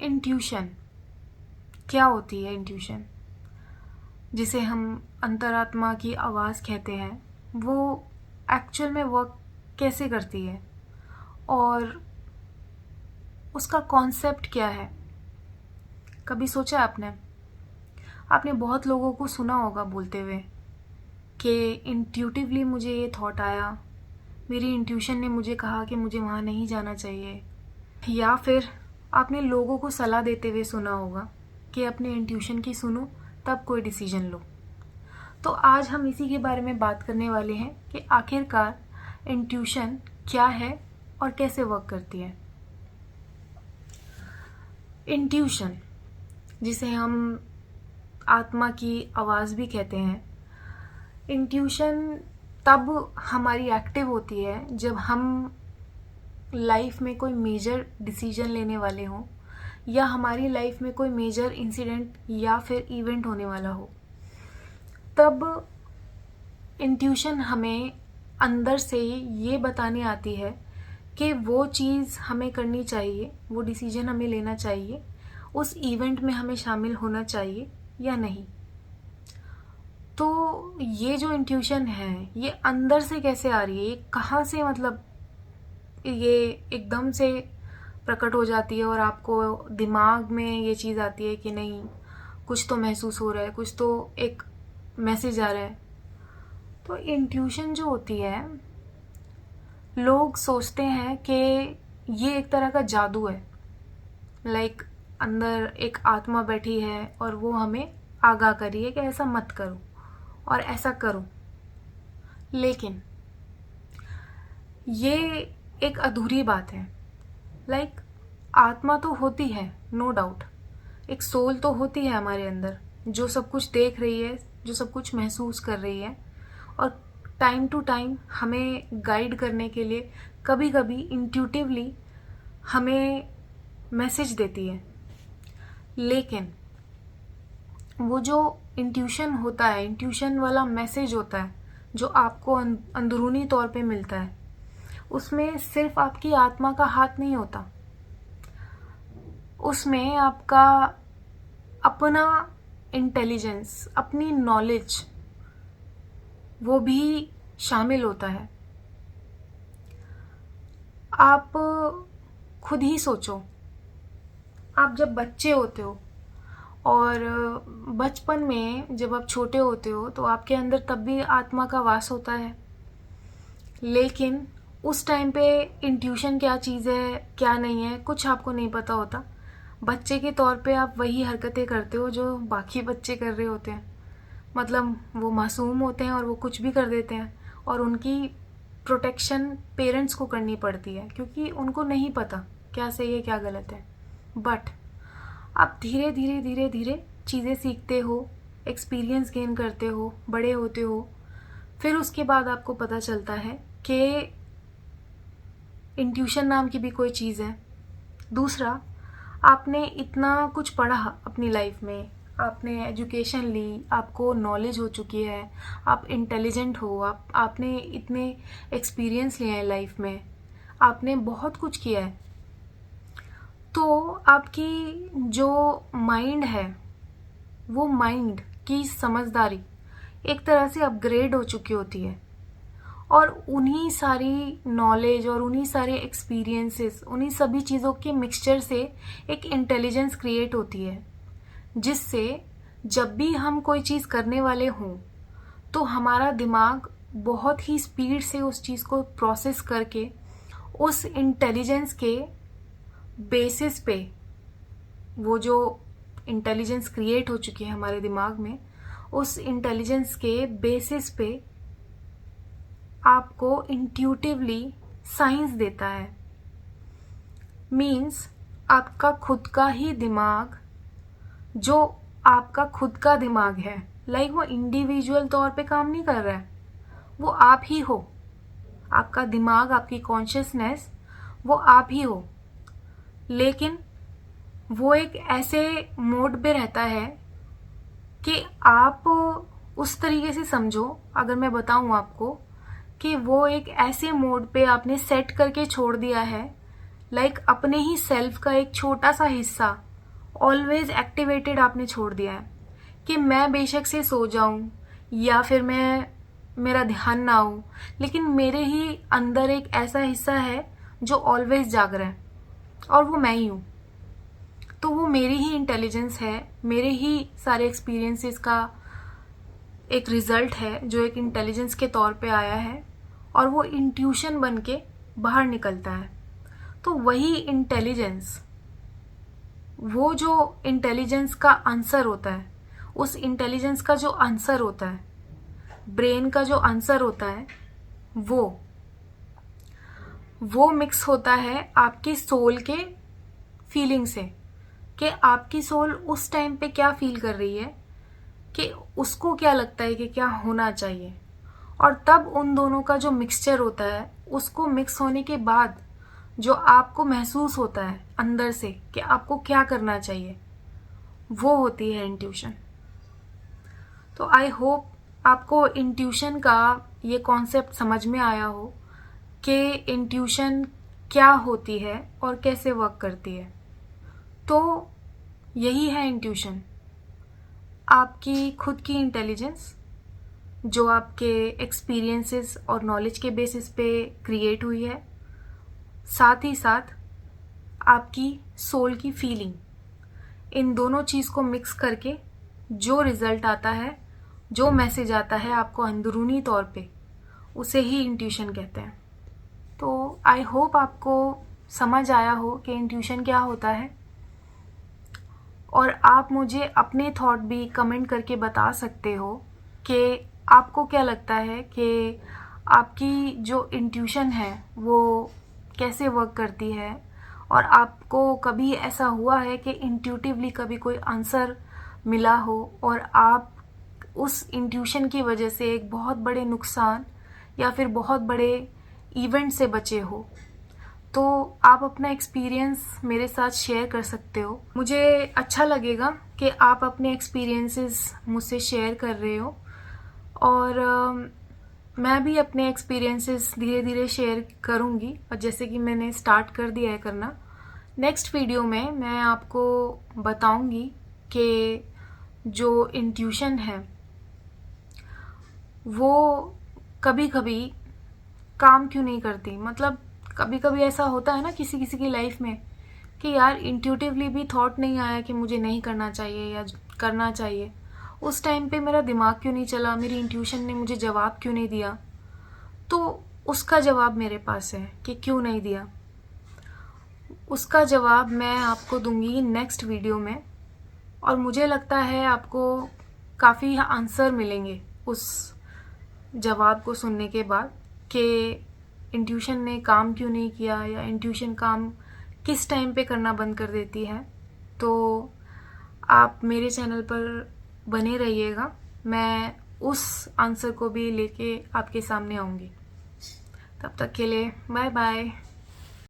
Intuition क्या होती है? इंट्यूशन जिसे हम अंतरात्मा की आवाज़ कहते हैं, वो एक्चुअल में वर्क कैसे करती है और उसका कॉन्सेप्ट क्या है? कभी सोचा आपने? आपने बहुत लोगों को सुना होगा बोलते हुए कि इंट्यूटिवली मुझे ये थॉट आया, मेरी इंट्यूशन ने मुझे कहा कि मुझे वहाँ नहीं जाना चाहिए। या फिर आपने लोगों को सलाह देते हुए सुना होगा कि अपने इंट्यूशन की सुनो तब कोई डिसीजन लो। तो आज हम इसी के बारे में बात करने वाले हैं कि आखिरकार इंट्यूशन क्या है और कैसे वर्क करती है। इंट्यूशन, जिसे हम आत्मा की आवाज़ भी कहते हैं, इंट्यूशन तब हमारी एक्टिव होती है जब हम लाइफ में कोई मेजर डिसीजन लेने वाले हों या हमारी लाइफ में कोई मेजर इंसिडेंट या फिर इवेंट होने वाला हो। तब इंट्यूशन हमें अंदर से ये बताने आती है कि वो चीज़ हमें करनी चाहिए, वो डिसीजन हमें लेना चाहिए, उस इवेंट में हमें शामिल होना चाहिए या नहीं। तो ये जो इंट्यूशन है ये अंदर से कैसे आ रही है, ये कहाँ से, मतलब ये एकदम से प्रकट हो जाती है और आपको दिमाग में ये चीज़ आती है कि नहीं, कुछ तो महसूस हो रहा है, कुछ तो एक मैसेज आ रहा है। तो इंट्यूशन जो होती है, लोग सोचते हैं कि ये एक तरह का जादू है, लाइक अंदर एक आत्मा बैठी है और वो हमें आगाह कर रही है कि ऐसा मत करो और ऐसा करो। लेकिन ये एक अधूरी बात है। लाइक आत्मा तो होती है, नो डाउट, एक सोल तो होती है हमारे अंदर जो सब कुछ देख रही है, जो सब कुछ महसूस कर रही है और टाइम टू टाइम हमें गाइड करने के लिए कभी कभी इंट्यूटिवली हमें मैसेज देती है। लेकिन वो जो इंट्यूशन होता है, इंट्यूशन वाला मैसेज होता है जो आपको अंदरूनी तौर पे मिलता है, उसमें सिर्फ आपकी आत्मा का हाथ नहीं होता, उसमें आपका अपना इंटेलिजेंस, अपनी नॉलेज, वो भी शामिल होता है। आप खुद ही सोचो, आप जब बच्चे होते हो और बचपन में जब आप छोटे होते हो तो आपके अंदर तब भी आत्मा का वास होता है। लेकिन उस टाइम पे इंट्यूशन क्या चीज़ है क्या नहीं है कुछ आपको नहीं पता होता। बच्चे के तौर पे आप वही हरकतें करते हो जो बाकी बच्चे कर रहे होते हैं, मतलब वो मासूम होते हैं और वो कुछ भी कर देते हैं और उनकी प्रोटेक्शन पेरेंट्स को करनी पड़ती है क्योंकि उनको नहीं पता क्या सही है क्या गलत है। बट आप धीरे धीरे धीरे धीरे चीज़ें सीखते हो, एक्सपीरियंस गेन करते हो, बड़े होते हो, फिर उसके बाद आपको पता चलता है कि इंट्यूशन नाम की भी कोई चीज़ है। दूसरा, आपने इतना कुछ पढ़ा अपनी लाइफ में, आपने एजुकेशन ली, आपको नॉलेज हो चुकी है, आप इंटेलिजेंट हो, आपने इतने एक्सपीरियंस लिए हैं लाइफ में, आपने बहुत कुछ किया है। तो आपकी जो माइंड है, वो माइंड की समझदारी एक तरह से अपग्रेड हो चुकी होती है और उन्हीं सारी नॉलेज और उन्हीं सारे एक्सपीरियंसेस, उन्हीं सभी चीज़ों के मिक्सचर से एक इंटेलिजेंस क्रिएट होती है, जिससे जब भी हम कोई चीज़ करने वाले हों तो हमारा दिमाग बहुत ही स्पीड से उस चीज़ को प्रोसेस करके उस इंटेलिजेंस के बेसिस पे, वो जो इंटेलिजेंस क्रिएट हो चुकी है हमारे दिमाग में, उस इंटेलिजेंस के बेसिस पे आपको इंट्यूटिवली साइंस देता है। मीन्स आपका खुद का ही दिमाग, जो आपका खुद का दिमाग है, लाइक वो इंडिविजुअल तौर पे काम नहीं कर रहा है, वो आप ही हो। आपका दिमाग, आपकी कॉन्शियसनेस, वो आप ही हो। लेकिन वो एक ऐसे मोड पे रहता है कि आप उस तरीके से समझो, अगर मैं बताऊं आपको, कि वो एक ऐसे मोड पे आपने सेट करके छोड़ दिया है, लाइक अपने ही सेल्फ का एक छोटा सा हिस्सा ऑलवेज एक्टिवेटेड आपने छोड़ दिया है कि मैं बेशक से सो जाऊं या फिर मेरा ध्यान ना हो, लेकिन मेरे ही अंदर एक ऐसा हिस्सा है जो ऑलवेज जाग रहा है और वो मैं ही हूँ। तो वो मेरी ही इंटेलिजेंस है, मेरे ही सारे एक्सपीरियंसेस का एक रिजल्ट है जो एक इंटेलिजेंस के तौर पे आया है और वो इंट्यूशन बन के बाहर निकलता है। तो वही इंटेलिजेंस, वो जो इंटेलिजेंस का आंसर होता है, उस इंटेलिजेंस का जो आंसर होता है, ब्रेन का जो आंसर होता है, वो मिक्स होता है आपकी सोल के फीलिंग से कि आपकी सोल उस टाइम पे क्या फील कर रही है, कि उसको क्या लगता है कि क्या होना चाहिए। और तब उन दोनों का जो मिक्सचर होता है, उसको मिक्स होने के बाद जो आपको महसूस होता है अंदर से कि आपको क्या करना चाहिए, वो होती है इंट्यूशन। तो आई होप आपको इंट्यूशन का ये कॉन्सेप्ट समझ में आया हो कि इंट्यूशन क्या होती है और कैसे वर्क करती है। तो यही है इंट्यूशन, आपकी खुद की इंटेलिजेंस जो आपके एक्सपीरियंसेस और नॉलेज के बेसिस पे क्रिएट हुई है, साथ ही साथ आपकी सोल की फीलिंग, इन दोनों चीज़ को मिक्स करके जो रिज़ल्ट आता है, जो मैसेज आता है आपको अंदरूनी तौर पे, उसे ही इंट्यूशन कहते हैं। तो आई होप आपको समझ आया हो कि इंट्यूशन क्या होता है, और आप मुझे अपने थॉट भी कमेंट करके बता सकते हो कि आपको क्या लगता है कि आपकी जो इंट्यूशन है वो कैसे वर्क करती है, और आपको कभी ऐसा हुआ है कि इंट्यूटिवली कभी कोई आंसर मिला हो और आप उस इंट्यूशन की वजह से एक बहुत बड़े नुकसान या फिर बहुत बड़े इवेंट से बचे हो। तो आप अपना एक्सपीरियंस मेरे साथ शेयर कर सकते हो। मुझे अच्छा लगेगा कि आप अपने एक्सपीरियंसेस मुझसे शेयर कर रहे हो, और मैं भी अपने एक्सपीरियंसेस धीरे धीरे शेयर करूँगी, और जैसे कि मैंने स्टार्ट कर दिया है करना। नेक्स्ट वीडियो में मैं आपको बताऊँगी कि जो इंट्यूशन है वो कभी कभी काम क्यों नहीं करती। मतलब कभी कभी ऐसा होता है ना किसी किसी की लाइफ में कि यार इंट्यूटिवली भी थॉट नहीं आया कि मुझे नहीं करना चाहिए या करना चाहिए। उस टाइम पे मेरा दिमाग क्यों नहीं चला, मेरी इंट्यूशन ने मुझे जवाब क्यों नहीं दिया। तो उसका जवाब मेरे पास है कि क्यों नहीं दिया। उसका जवाब मैं आपको दूंगी नेक्स्ट वीडियो में, और मुझे लगता है आपको काफ़ी आंसर मिलेंगे उस जवाब को सुनने के बाद कि इंट्यूशन ने काम क्यों नहीं किया या इंट्यूशन काम किस टाइम पे करना बंद कर देती है। तो आप मेरे चैनल पर बने रहिएगा, मैं उस आंसर को भी लेके आपके सामने आऊँगी। तब तक के लिए बाय बाय।